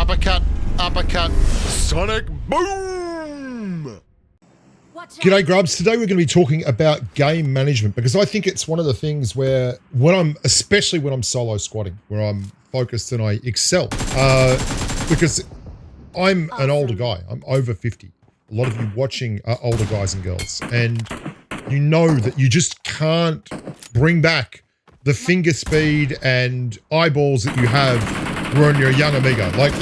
Uppercut, uppercut, sonic boom! G'day Grubs, today we're going to be talking about game management because I think it's one of the things where especially when I'm solo squatting, where I'm focused and I excel. Because I'm an older guy, I'm over 50. A lot of you watching are older guys and girls, and you know that you just can't bring back the finger speed and eyeballs that you have when you're a young Amiga. Like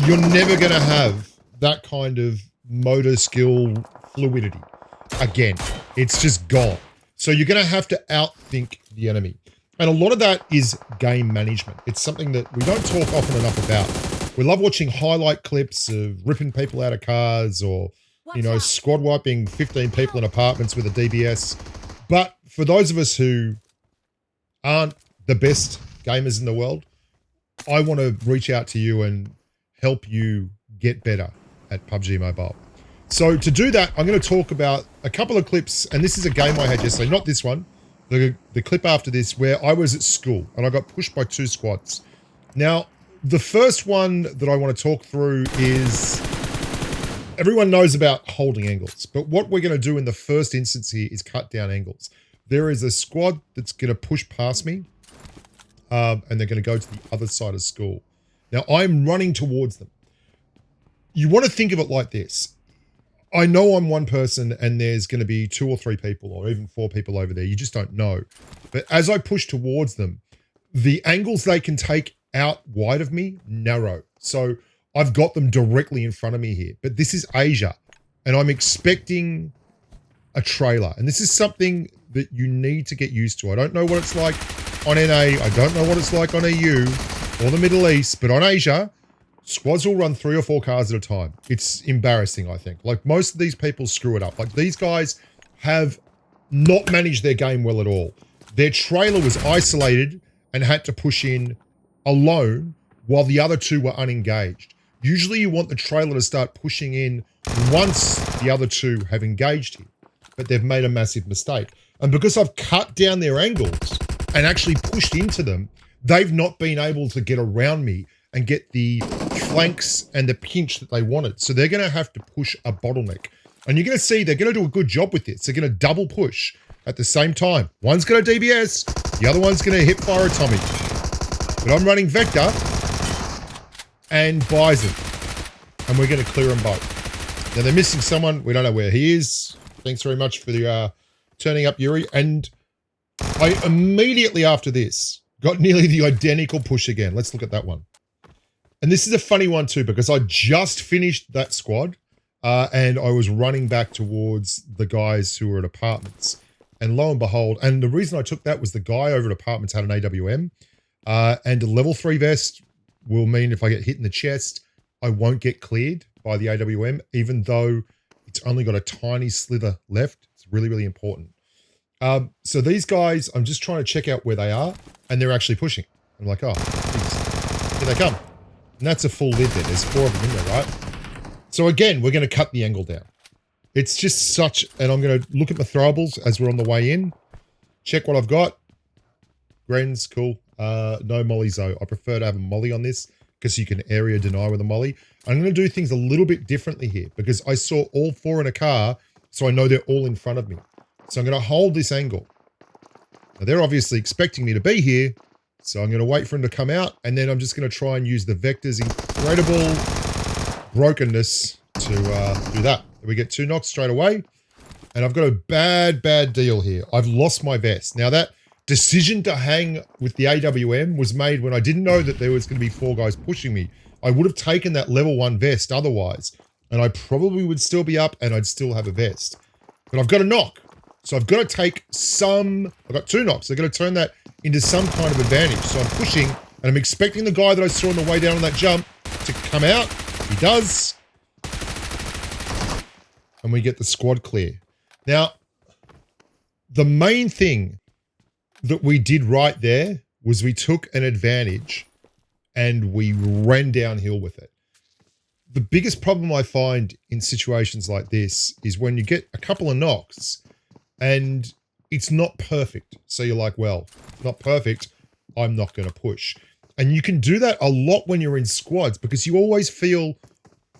you're never going to have that kind of motor skill fluidity again. It's just gone. So you're going to have to outthink the enemy. And a lot of that is game management. It's something that we don't talk often enough about. We love watching highlight clips of ripping people out of cars or, you know, squad wiping 15 people in apartments with a DBS. But for those of us who aren't the best gamers in the world, I want to reach out to you and help you get better at PUBG Mobile. So to do that, I'm going to talk about a couple of clips, and this is a game I had yesterday, not this one, the clip after this, where I was at school and I got pushed by 2 squads. Now, the first one that I want to talk through is, everyone knows about holding angles, but what we're going to do in the first instance here is cut down angles. There is a squad that's going to push past me, and they're going to go to the other side of school. Now, I'm running towards them. You want to think of it like this. I know I'm one person and there's going to be 2 or 3 people or even 4 people over there. You just don't know. But as I push towards them, the angles they can take out wide of me narrow. So I've got them directly in front of me here. But this is Asia, and I'm expecting a trailer. And this is something that you need to get used to. I don't know what it's like on NA. I don't know what it's like on EU or the Middle East, but on Asia, squads will run 3 or 4 cars at a time. It's embarrassing, I think. Like, most of these people screw it up. Like, these guys have not managed their game well at all. Their trailer was isolated and had to push in alone while the other 2 were unengaged. Usually you want the trailer to start pushing in once the other 2 have engaged him, but they've made a massive mistake. And because I've cut down their angles and actually pushed into them, they've not been able to get around me and get the flanks and the pinch that they wanted. So they're going to have to push a bottleneck. And you're going to see they're going to do a good job with this. They're going to double push at the same time. One's going to DBS, the other one's going to hip fire atomic. But I'm running Vector and Bison, and we're going to clear them both. Now they're missing someone. We don't know where he is. Thanks very much for the turning up, Yuri. And I immediately after this got nearly the identical push again. Let's look at that one. And this is a funny one too, because I just finished that squad and I was running back towards the guys who were at apartments. And lo and behold, and the reason I took that was the guy over at apartments had an AWM. And a level 3 vest will mean if I get hit in the chest, I won't get cleared by the AWM, even though it's only got a tiny slither left. It's really, really important. So these guys, I'm just trying to check out where they are, and they're actually pushing. I'm like, oh, geez. Here they come. And that's a full lid there. There's 4 of them in there, right? So again, we're going to cut the angle down. It's just such, and I'm going to look at my throwables as we're on the way in. Check what I've got. Grens, cool. No mollies though. I prefer to have a molly on this because you can area deny with a molly. I'm going to do things a little bit differently here because I saw all 4 in a car, so I know they're all in front of me. So I'm going to hold this angle. Now they're obviously expecting me to be here, so I'm going to wait for them to come out, and then I'm just going to try and use the Vector's incredible brokenness to do that. We get 2 knocks straight away, and I've got a bad deal here. I've lost my vest. Now that decision to hang with the AWM was made when I didn't know that there was going to be 4 guys pushing me. I would have taken that level 1 vest otherwise, and I probably would still be up and I'd still have a vest. But I've got a knock. So I've got to take some, I've got 2 knocks. I've got to turn that into some kind of advantage. So I'm pushing, and I'm expecting the guy that I saw on the way down on that jump to come out. He does. And we get the squad clear. Now, the main thing that we did right there was we took an advantage and we ran downhill with it. The biggest problem I find in situations like this is when you get a couple of knocks and it's not perfect. So you're like, well, not perfect, I'm not going to push. And you can do that a lot when you're in squads because you always feel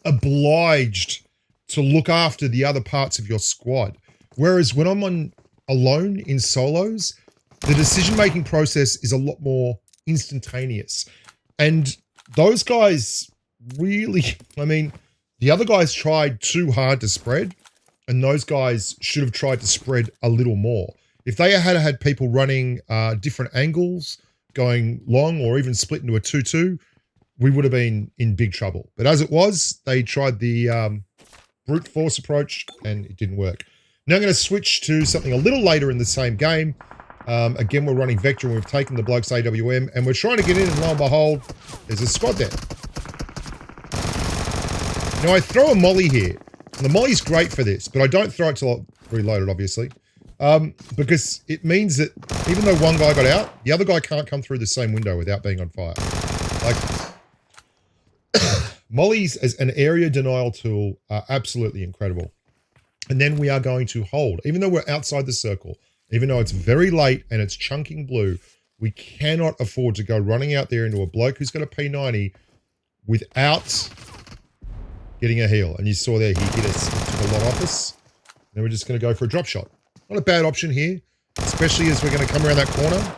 obliged to look after the other parts of your squad. Whereas when I'm alone in solos, the decision-making process is a lot more instantaneous. And those guys really, I mean, the other guys tried too hard to spread, and those guys should have tried to spread a little more. If they had people running different angles, going long or even split into a 2-2, we would have been in big trouble. But as it was, they tried the brute force approach and it didn't work. Now I'm going to switch to something a little later in the same game. Again, we're running Vector and we've taken the bloke's AWM and we're trying to get in, and lo and behold, there's a squad there. Now I throw a molly here. And the molly's great for this, but I don't throw it till I've reloaded, obviously. Because it means that even though one guy got out, the other guy can't come through the same window without being on fire. Like, mollies as an area denial tool are absolutely incredible. And then we are going to hold. Even though we're outside the circle, even though it's very late and it's chunking blue, we cannot afford to go running out there into a bloke who's got a P90 without getting a heal. And you saw there, he hit us, he took a lot off us. Then we're just going to go for a drop shot. Not a bad option here, especially as we're going to come around that corner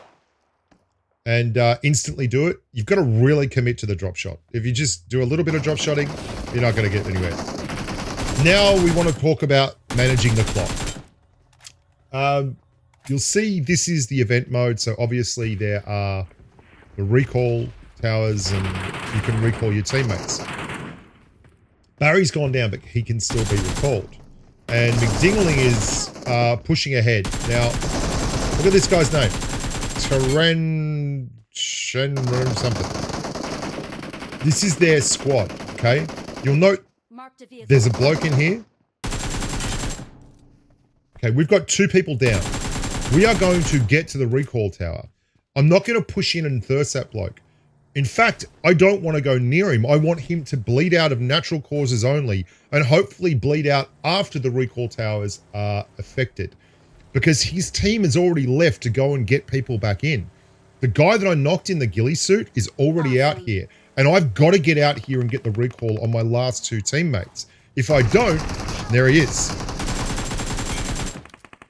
and instantly do it. You've got to really commit to the drop shot. If you just do a little bit of drop shotting, you're not going to get anywhere. Now we want to talk about managing the clock. You'll see this is the event mode. So obviously there are the recall towers and you can recall your teammates. Barry's gone down, but he can still be recalled. And McDingling is pushing ahead. Now, look at this guy's name. Taren Shenron something. This is their squad, okay? You'll note there's a bloke in here. Okay, we've got 2 people down. We are going to get to the recall tower. I'm not going to push in and thirst that bloke. In fact, I don't want to go near him. I want him to bleed out of natural causes only and hopefully bleed out after the recall towers are affected because his team has already left to go and get people back in. The guy that I knocked in the ghillie suit is already out here and I've got to get out here and get the recall on my last 2 teammates. If I don't, there he is.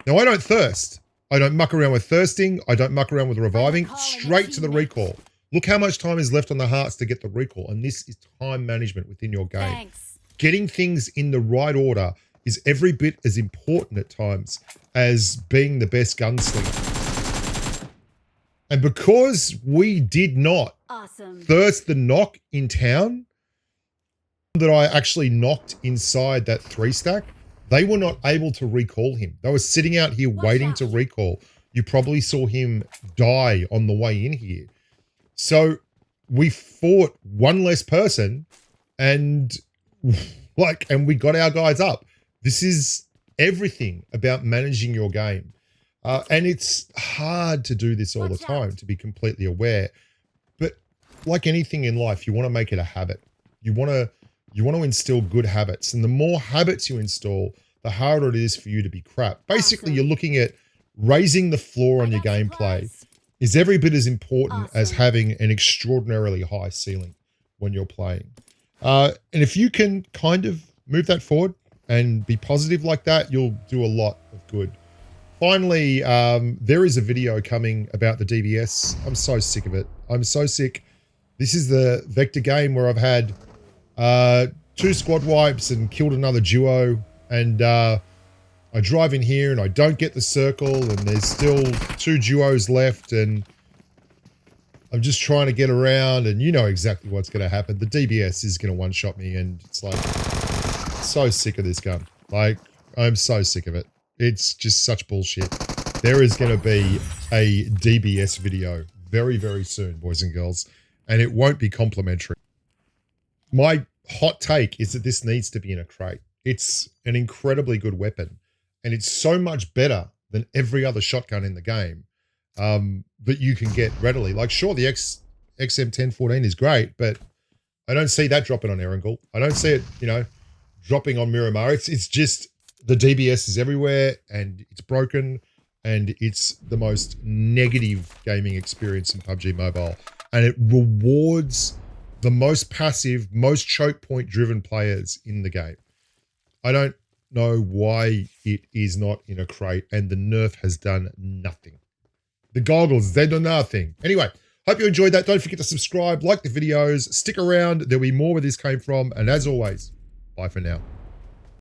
Now, I don't thirst. I don't muck around with thirsting. I don't muck around with reviving. Straight to the recall. Look how much time is left on the hearts to get the recall. And this is time management within your game. Thanks. Getting things in the right order is every bit as important at times as being the best gunslinger. And because we did not thirst the knock in town, that I actually knocked inside that 3-stack, they were not able to recall him. They were sitting out here waiting to recall. You probably saw him die on the way in here. So we fought one less person and we got our guys up. This is everything about managing your game. And it's hard to do this all the time, to be completely aware. But like anything in life, you want to make it a habit. You want to instill good habits. And the more habits you install, the harder it is for you to be crap. Basically, you're looking at raising the floor on your gameplay is every bit as important as having an extraordinarily high ceiling when you're playing. And if you can kind of move that forward and be positive like that, you'll do a lot of good. Finally, there is a video coming about the DBS. I'm so sick of it. I'm so sick. This is the Vector game where I've had 2 squad wipes and killed another duo. And I drive in here and I don't get the circle and there's still 2 duos left and I'm just trying to get around and you know exactly what's going to happen. The DBS is going to one-shot me and it's like, so sick of this gun. Like, I'm so sick of it. It's just such bullshit. There is going to be a DBS video very, very soon, boys and girls, and it won't be complimentary. My hot take is that this needs to be in a crate. It's an incredibly good weapon. And it's so much better than every other shotgun in the game that you can get readily. Like, sure, the XM1014 is great, but I don't see that dropping on Erangel. I don't see it, you know, dropping on Miramar. It's just the DBS is everywhere and it's broken and it's the most negative gaming experience in PUBG Mobile. and it rewards the most passive, most choke point driven players in the game. I don't know why it is not in a crate, and the nerf has done nothing. The goggles, they do nothing. Anyway, hope you enjoyed that. Don't forget to subscribe, like the videos, stick around. There'll be more where this came from. And as always, bye for now.